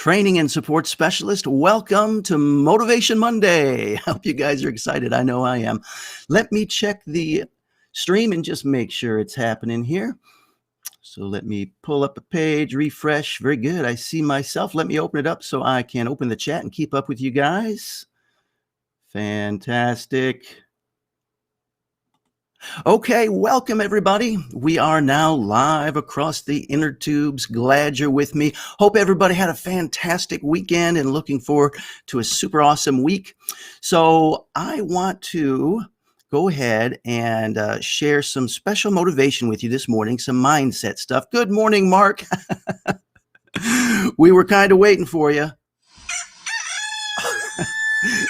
training and support specialist. Welcome to Motivation Monday. I hope you guys are excited. I know I am. Let me check the stream and just make sure it's happening here. So let me pull up a page, refresh. Very good. I see myself. Let me open it up so I can open the chat and keep up with you guys. Fantastic. Okay, welcome everybody. We are now live across the inner tubes. Glad you're with me. Hope everybody had a fantastic weekend and looking forward to a super awesome week. So I want to go ahead and share some special motivation with you this morning, some mindset stuff. Good morning, Mark. We were kind of waiting for you.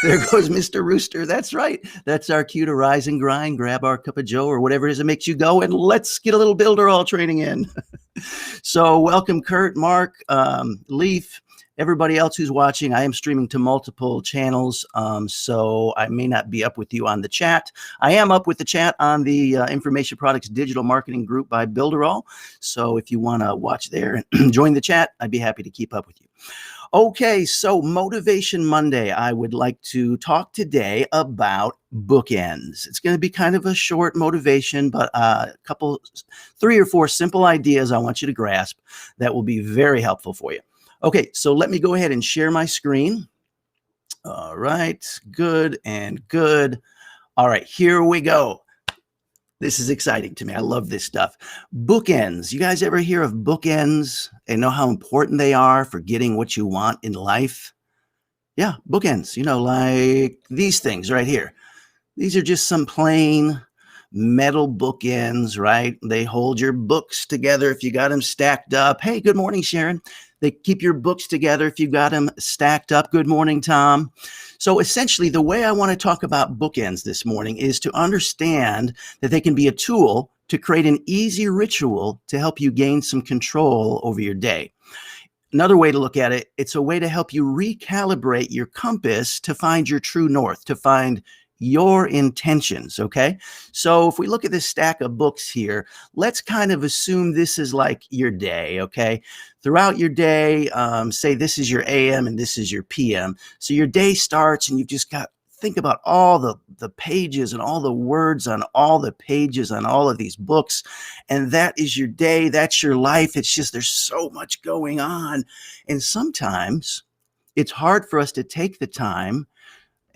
There goes Mr. Rooster. That's right. That's our cue to rise and grind, grab our cup of joe or whatever it is that makes you go, and let's get a little builder all training in. So welcome, Kurt, Mark, Leaf, everybody else who's watching. I am streaming to multiple channels, so I may not be up with you on the chat. I am up with the chat on the Information Products Digital Marketing Group by Builderall. So if you want to watch there and join the chat, I'd be happy to keep up with you. Okay, so Motivation Monday, I would like to talk today about bookends. It's going to be kind of a short motivation, but three or four simple ideas I want you to grasp that will be very helpful for you. Okay, so let me go ahead and share my screen. All right, good and good. All right, here we go. This is exciting to me. I love this stuff. Bookends. You guys ever hear of bookends and know how important they are for getting what you want in life? Yeah, bookends. You know, like these things right here. These are just some plain metal bookends, right? They hold your books together if you got them stacked up. Hey, good morning, Sharon. They keep your books together if you got them stacked up. Good morning, Tom. So essentially, the way I want to talk about bookends this morning is to understand that they can be a tool to create an easy ritual to help you gain some control over your day. Another way to look at it, it's a way to help you recalibrate your compass to find your true north, to find your intentions, okay? So if we look at this stack of books here, let's kind of assume this is like your day, okay? Throughout your day, say this is your AM and this is your PM. So your day starts and you've just got, think about all the pages and all the words on all the pages on all of these books. And that is your day, that's your life. It's just, there's so much going on. And sometimes it's hard for us to take the time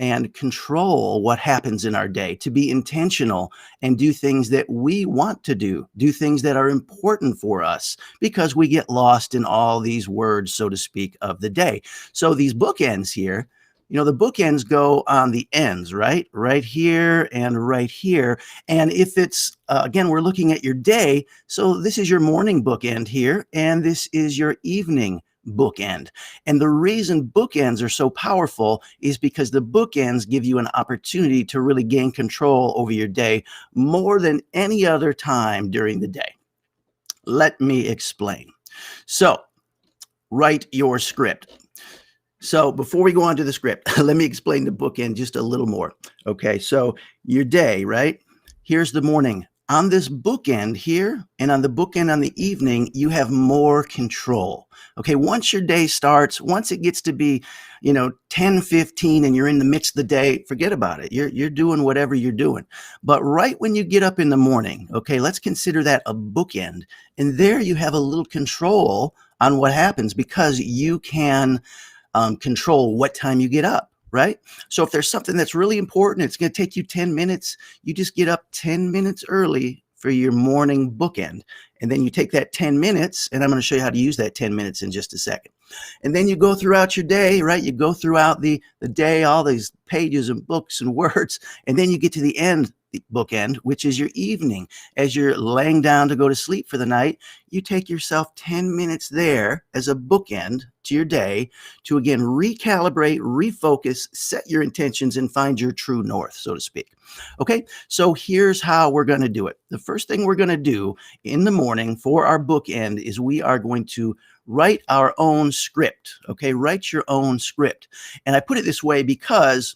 and control what happens in our day, to be intentional and do things that we want to do things that are important for us, because we get lost in all these words, so to speak, of the day. So these bookends here, you know, the bookends go on the ends, right? Right here and right here. And if it's, again, we're looking at your day. So this is your morning bookend here, and this is your evening bookend. And the reason bookends are so powerful is because the bookends give you an opportunity to really gain control over your day more than any other time during the day. Let me explain. So write your script. So before we go on to the script, let me explain the bookend just a little more. Okay, so your day, right? Here's the morning. On this bookend here and on the bookend on the evening, you have more control. Okay, once your day starts, once it gets to be, 10:15 and you're in the midst of the day, forget about it. You're doing whatever you're doing. But right when you get up in the morning, okay, let's consider that a bookend. And there you have a little control on what happens because you can control what time you get up. Right? So if there's something that's really important, it's going to take you 10 minutes. You just get up 10 minutes early for your morning bookend. And then you take that 10 minutes, and I'm going to show you how to use that 10 minutes in just a second. And then you go throughout your day, right? You go throughout the day, all these pages and books and words, and then you get to the end, the bookend, which is your evening. As you're laying down to go to sleep for the night, you take yourself 10 minutes there as a bookend to your day to, again, recalibrate, refocus, set your intentions, and find your true north, so to speak. Okay, so here's how we're going to do it. The first thing we're going to do in the morning for our bookend is we are going to write our own script. Okay, write your own script. And I put it this way because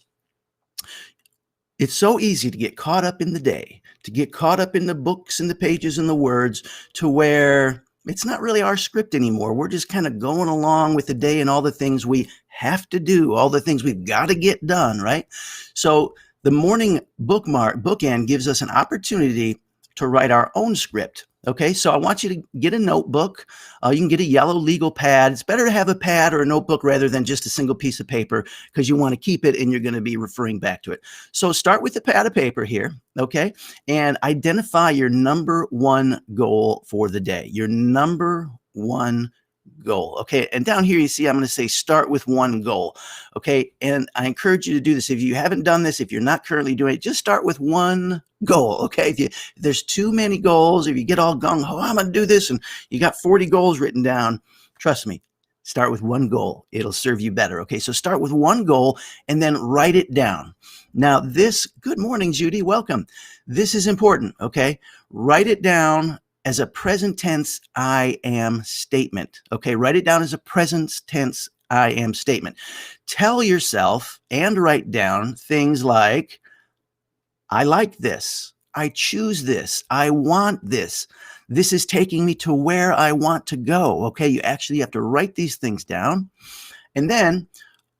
it's so easy to get caught up in the day, to get caught up in the books and the pages and the words, to where It's not really our script anymore. We're just kind of going along with the day and all the things we have to do, all the things we've got to get done, right? So the morning bookend gives us an opportunity to write our own script. Okay, so I want you to get a notebook. You can get a yellow legal pad. It's better to have a pad or a notebook rather than just a single piece of paper because you want to keep it and you're going to be referring back to it. So start with a pad of paper here, okay, and identify your number one goal for the day. Your number one goal. Okay. And down here, you see, I'm going to say start with one goal. Okay. And I encourage you to do this. If you haven't done this, if you're not currently doing it, just start with one goal. Okay. If there's too many goals, if you get all gung ho, I'm going to do this, and you got 40 goals written down, trust me, start with one goal. It'll serve you better. Okay. So start with one goal and then write it down. Now good morning, Judy. Welcome. This is important. Okay. Write it down as a present tense I am statement. Okay, write it down as a present tense I am statement. Tell yourself and write down things like, I like this. I choose this. I want this. This is taking me to where I want to go. Okay, you actually have to write these things down. And then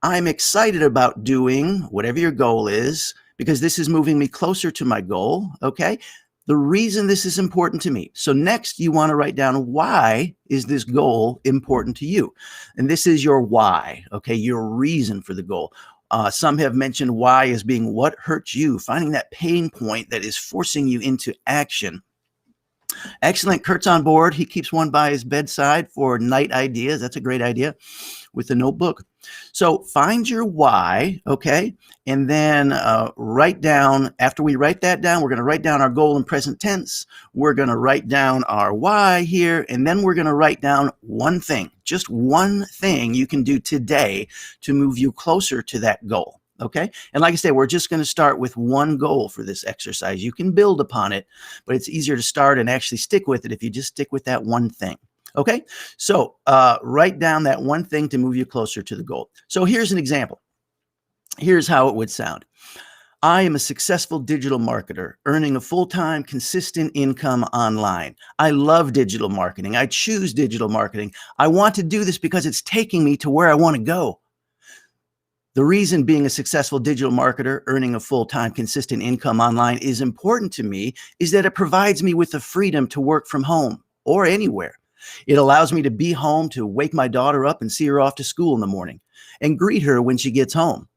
I'm excited about doing whatever your goal is because this is moving me closer to my goal. Okay. The reason this is important to me. So next you want to write down, why is this goal important to you? And this is your why, okay, your reason for the goal. Some have mentioned why as being what hurts you, finding that pain point that is forcing you into action. Excellent. Kurt's on board. He keeps one by his bedside for night ideas. That's a great idea with the notebook. So find your why, okay? And then write down, after we write that down, we're going to write down our goal in present tense. We're going to write down our why here, and then we're going to write down one thing, just one thing you can do today to move you closer to that goal. Okay. And like I say, we're just going to start with one goal for this exercise. You can build upon it, but it's easier to start and actually stick with it if you just stick with that one thing. Okay. So write down that one thing to move you closer to the goal. So here's an example. Here's how it would sound. I am a successful digital marketer, earning a full-time, consistent income online. I love digital marketing. I choose digital marketing. I want to do this because it's taking me to where I want to go. The reason being a successful digital marketer, earning a full-time, consistent income online is important to me is that it provides me with the freedom to work from home or anywhere. It allows me to be home to wake my daughter up and see her off to school in the morning and greet her when she gets home.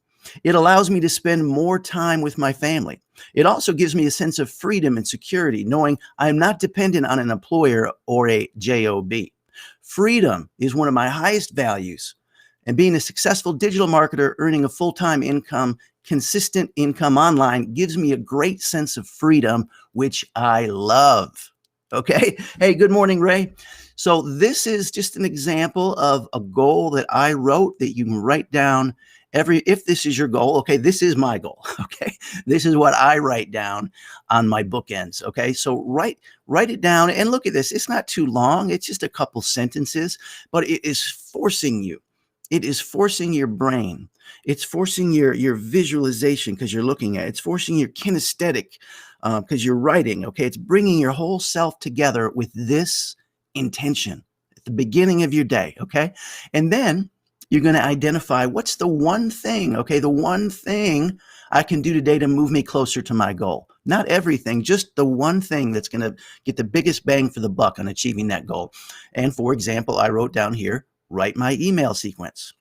It allows me to spend more time with my family. It also gives me a sense of freedom and security, knowing I am not dependent on an employer or a job. Freedom is one of my highest values. And being a successful digital marketer, earning a full-time income, consistent income online gives me a great sense of freedom, which I love. Okay. Hey, good morning, Ray. So this is just an example of a goal that I wrote that you can write down if this is your goal. Okay. This is my goal. Okay. This is what I write down on my bookends. Okay. So write it down and look at this. It's not too long. It's just a couple sentences, but it is forcing you. It is forcing your brain. It's forcing your visualization because you're looking at it. It's forcing your kinesthetic because you're writing. Okay. It's bringing your whole self together with this intention at the beginning of your day. Okay. And then you're going to identify what's the one thing. Okay. The one thing I can do today to move me closer to my goal. Not everything, just the one thing that's going to get the biggest bang for the buck on achieving that goal. And for example, I wrote down here, write my email sequence.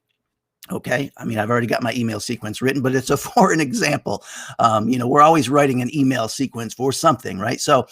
Okay. I mean, I've already got my email sequence written, but it's for an example. We're always writing an email sequence for something, right? So,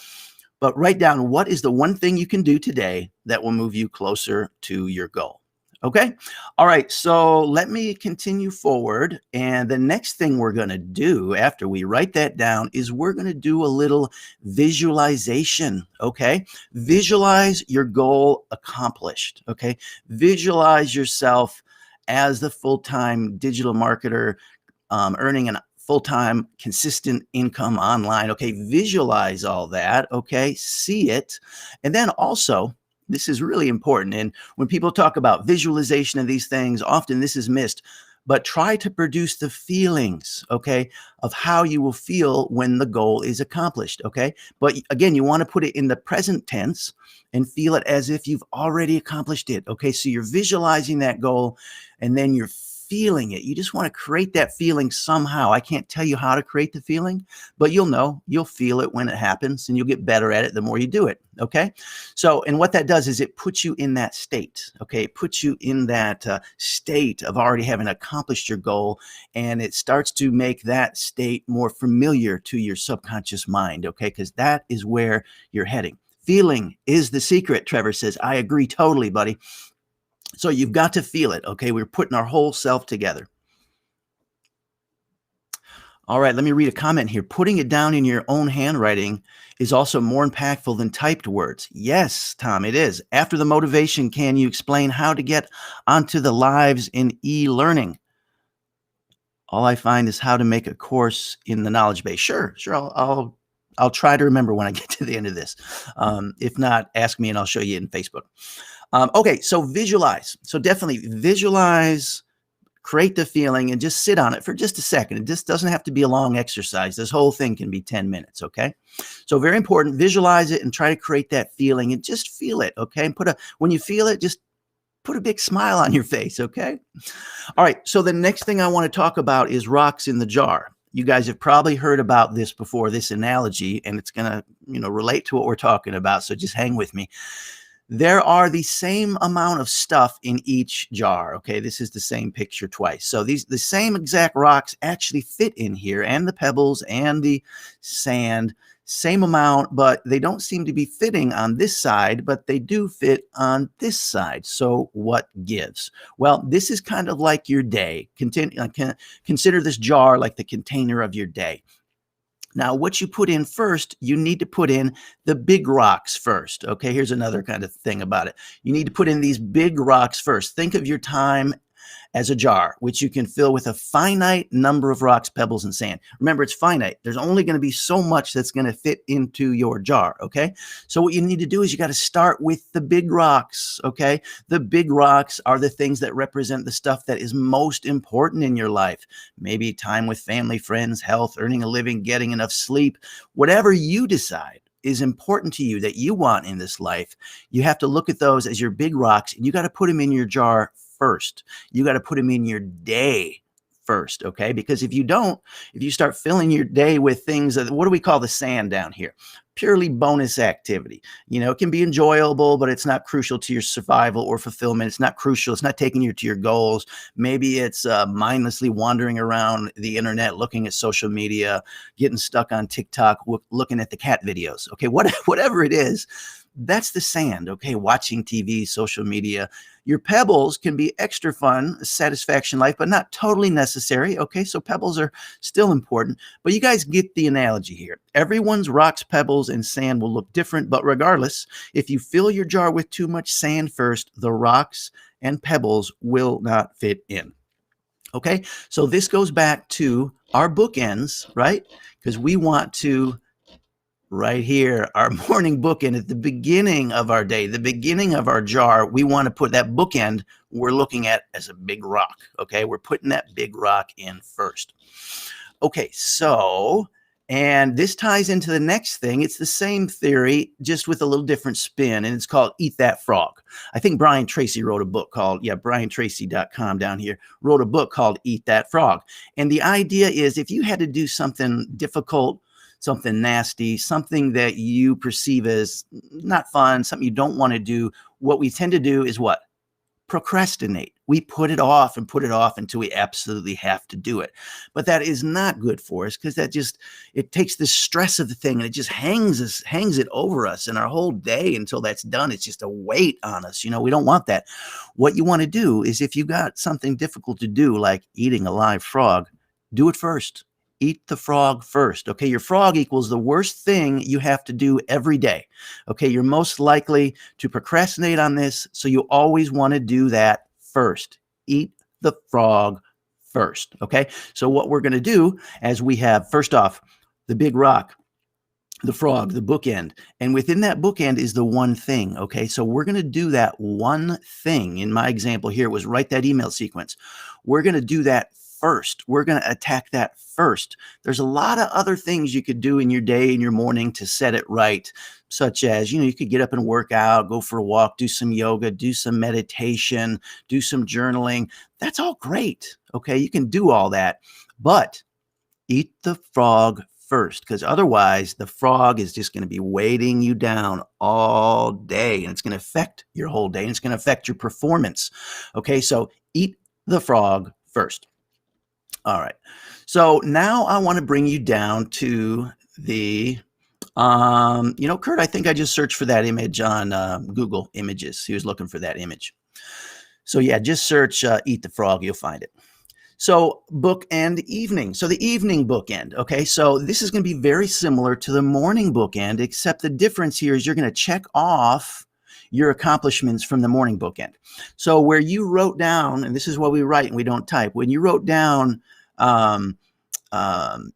but write down what is the one thing you can do today that will move you closer to your goal. Okay. All right. So let me continue forward. And the next thing we're going to do after we write that down is we're going to do a little visualization. Okay. Visualize your goal accomplished. Okay. Visualize yourself as the full-time digital marketer, earning a full-time consistent income online. Okay. Visualize all that. Okay. See it. And then also, this is really important. And when people talk about visualization of these things, often this is missed. but try to produce the feelings, okay, of how you will feel when the goal is accomplished, okay? But again, you want to put it in the present tense and feel it as if you've already accomplished it, okay? So you're visualizing that goal and then you're feeling it. You just want to create that feeling somehow. I can't tell you how to create the feeling, but you'll know, you'll feel it when it happens, and you'll get better at it the more you do it, okay? So, and what that does is it puts you in that state, okay? It puts you in that state of already having accomplished your goal, and it starts to make that state more familiar to your subconscious mind, okay? Because that is where you're heading. Feeling is the secret, Trevor says. I agree totally, buddy. So you've got to feel it, okay? We're putting our whole self together. All right, let me read a comment here. Putting it down in your own handwriting is also more impactful than typed words. Yes, Tom, it is. After the motivation, can you explain how to get onto the lives in e-learning? All I find is how to make a course in the knowledge base. Sure. I'll try to remember when I get to the end of this. If not, ask me and I'll show you in Facebook. Okay, so visualize. So definitely visualize, create the feeling, and just sit on it for just a second. It just doesn't have to be a long exercise. This whole thing can be 10 minutes, okay? So very important, visualize it and try to create that feeling and just feel it, okay? And when you feel it, just put a big smile on your face, okay? All right, so the next thing I want to talk about is rocks in the jar. You guys have probably heard about this before, this analogy, and it's going to, relate to what we're talking about, so just hang with me. There are the same amount of stuff in each jar. Okay, this is the same picture twice. So the same exact rocks actually fit in here, and the pebbles and the sand, same amount, but they don't seem to be fitting on this side, but they do fit on this side. So what gives? Well, this is kind of like your day. Consider this jar like the container of your day. Now, what you put in first, you need to put in the big rocks first. Okay, here's another kind of thing about it. You need to put in these big rocks first. Think of your time as a jar, which you can fill with a finite number of rocks, pebbles, and sand. Remember, it's finite. There's only going to be so much that's going to fit into your jar, okay? So what you need to do is you got to start with the big rocks, okay? The big rocks are the things that represent the stuff that is most important in your life. Maybe time with family, friends, health, earning a living, getting enough sleep, whatever you decide is important to you that you want in this life. You have to look at those as your big rocks, and you got to put them in your jar first. You got to put them in your day first, okay? Because if you start filling your day with things, what do we call the sand down here? Purely bonus activity. It can be enjoyable, but it's not crucial to your survival or fulfillment. It's not crucial. It's not taking you to your goals. Maybe it's mindlessly wandering around the internet, looking at social media, getting stuck on TikTok, looking at the cat videos. Okay, whatever it is, that's the sand, okay? Watching TV, social media. Your pebbles can be extra fun, satisfaction life, but not totally necessary, okay? So pebbles are still important, but you guys get the analogy here. Everyone's rocks, pebbles, and sand will look different, but regardless, if you fill your jar with too much sand first, the rocks and pebbles will not fit in. Okay, so this goes back to our bookends, right? Because we want to right here, our morning bookend at the beginning of our day, the beginning of our jar, we want to put that bookend we're looking at as a big rock, okay? We're putting that big rock in first. Okay, so, and this ties into the next thing. It's the same theory, just with a little different spin, and it's called Eat That Frog. I think Brian Tracy wrote a book called, briantracy.com down here, wrote a book called Eat That Frog. And the idea is if you had to do something difficult, something nasty, something that you perceive as not fun, something you don't want to do, what we tend to do is what? Procrastinate. We put it off until we absolutely have to do it. But that is not good for us because it takes the stress of the thing and it just hangs it over us and our whole day until that's done. It's just a weight on us. We don't want that. What you want to do is if you got something difficult to do, like eating a live frog, do it first. Eat the frog first. Okay, your frog equals the worst thing you have to do every day. Okay, you're most likely to procrastinate on this, so you always want to do that first. Eat the frog first. Okay, so what we're going to do as we have, first off, the big rock. the frog, the bookend. And within that bookend is the one thing. Okay. So we're going to do that one thing. In my example here, it was write that email sequence. We're going to do that first. We're going to attack that first. There's a lot of other things you could do in your day, in your morning to set it right, such as, you could get up and work out, go for a walk, do some yoga, do some meditation, do some journaling. That's all great. Okay. You can do all that, but eat the frog first, because otherwise the frog is just going to be weighting you down all day, and it's going to affect your whole day, and it's going to affect your performance. Okay, so eat the frog first. All right, so now I want to bring you down to the Kurt, I think I just searched for that image on Google Images. He was looking for that image. So yeah, just search eat the frog, you'll find it. So bookend evening. So the evening bookend. Okay. So this is going to be very similar to the morning bookend, except the difference here is you're going to check off your accomplishments from the morning bookend. So where you wrote down, and this is what we write and we don't type, when you wrote down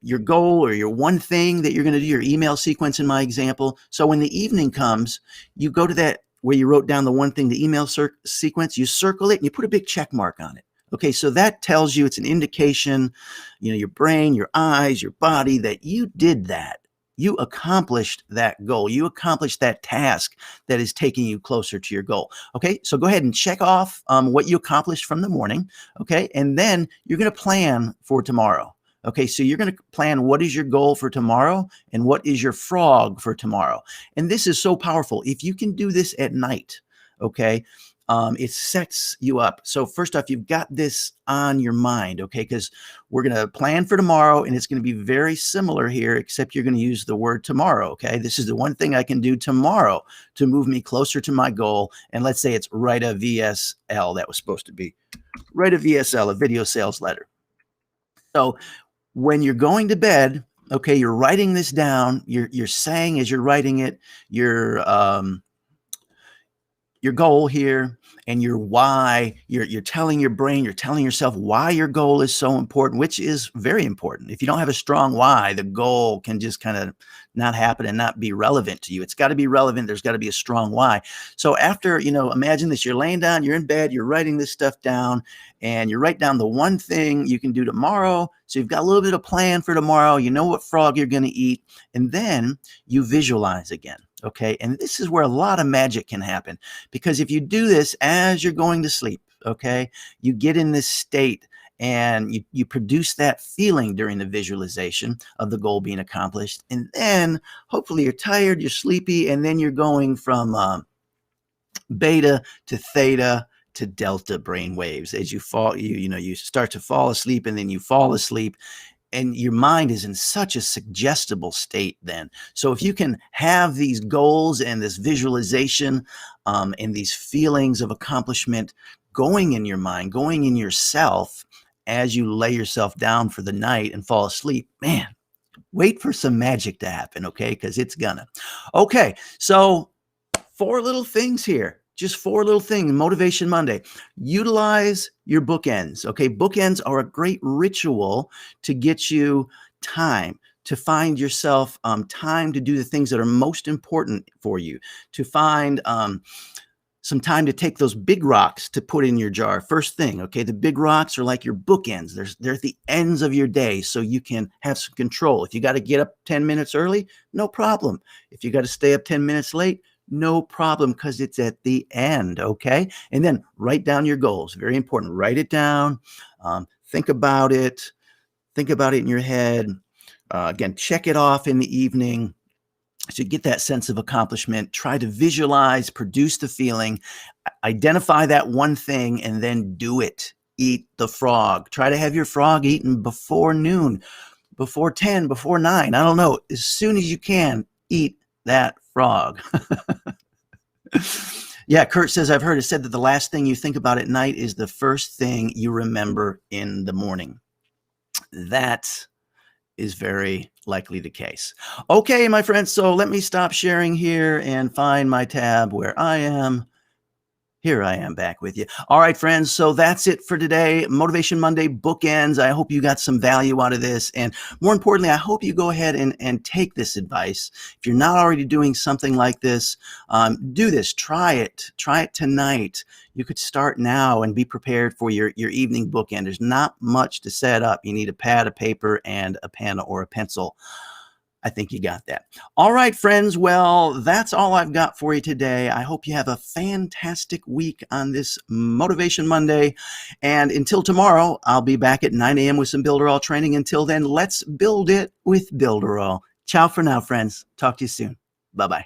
your goal or your one thing that you're going to do, your email sequence in my example. So when the evening comes, you go to that where you wrote down the one thing, the email sequence, you circle it and you put a big check mark on it. Okay, so that tells you, it's an indication, your brain, your eyes, your body, that you did that. You accomplished that goal. You accomplished that task that is taking you closer to your goal. Okay, so go ahead and check off what you accomplished from the morning. Okay, and then you're going to plan for tomorrow. Okay, so you're going to plan what is your goal for tomorrow and what is your frog for tomorrow. And this is so powerful. If you can do this at night, okay, it sets you up. So first off, you've got this on your mind, okay, because we're going to plan for tomorrow, and it's going to be very similar here, except you're going to use the word tomorrow, okay? This is the one thing I can do tomorrow to move me closer to my goal. And let's say it's write a VSL. That was supposed to be write a VSL, a video sales letter. So when you're going to bed, okay, you're writing this down. You're saying as you're writing it, your goal here and your why. You're telling your brain, you're telling yourself why your goal is so important, which is very important. If you don't have a strong why, the goal can just kind of not happen and not be relevant to you. It's got to be relevant. There's got to be a strong why. So after, imagine this, you're laying down, you're in bed, you're writing this stuff down, and you write down the one thing you can do tomorrow. So you've got a little bit of plan for tomorrow. You know what frog you're going to eat, and then you visualize again. Okay. And this is where a lot of magic can happen, because if you do this as you're going to sleep, okay, you get in this state and you produce that feeling during the visualization of the goal being accomplished. And then hopefully you're tired, you're sleepy, and then you're going from beta to theta to delta brain waves as you fall, you start to fall asleep, and then you fall asleep. And your mind is in such a suggestible state then. So if you can have these goals and this visualization and these feelings of accomplishment going in your mind, going in yourself as you lay yourself down for the night and fall asleep, man, wait for some magic to happen, okay? Because it's gonna. Okay, so 4 little things here. Just 4 little things. Motivation Monday. Utilize your bookends. Okay. Bookends are a great ritual to get you time, to find yourself time to do the things that are most important for you, to find some time to take those big rocks to put in your jar first thing. Okay. The big rocks are like your bookends. They're at the ends of your day, so you can have some control. If you got to get up 10 minutes early, no problem. If you got to stay up 10 minutes late, no problem, because it's at the end, okay? And then write down your goals. Very important. Write it down. Think about it. Think about it in your head. Again, check it off in the evening. So you get that sense of accomplishment. Try to visualize, produce the feeling, identify that one thing, and then do it. Eat the frog. Try to have your frog eaten before noon, before 10, before 9. I don't know. As soon as you can, eat that frog. Yeah, Kurt says, I've heard it said that the last thing you think about at night is the first thing you remember in the morning. That is very likely the case. Okay, my friends, so let me stop sharing here and find my tab where I am. Here I am back with you. All right, friends. So that's it for today. Motivation Monday bookends. I hope you got some value out of this. And more importantly, I hope you go ahead and take this advice. If you're not already doing something like this, do this. Try it. Try it tonight. You could start now and be prepared for your evening bookend. There's not much to set up. You need a pad of paper and a pen or a pencil. I think you got that. All right, friends. Well, that's all I've got for you today. I hope you have a fantastic week on this Motivation Monday. And until tomorrow, I'll be back at 9 a.m. with some Builderall training. Until then, let's build it with Builderall. Ciao for now, friends. Talk to you soon. Bye-bye.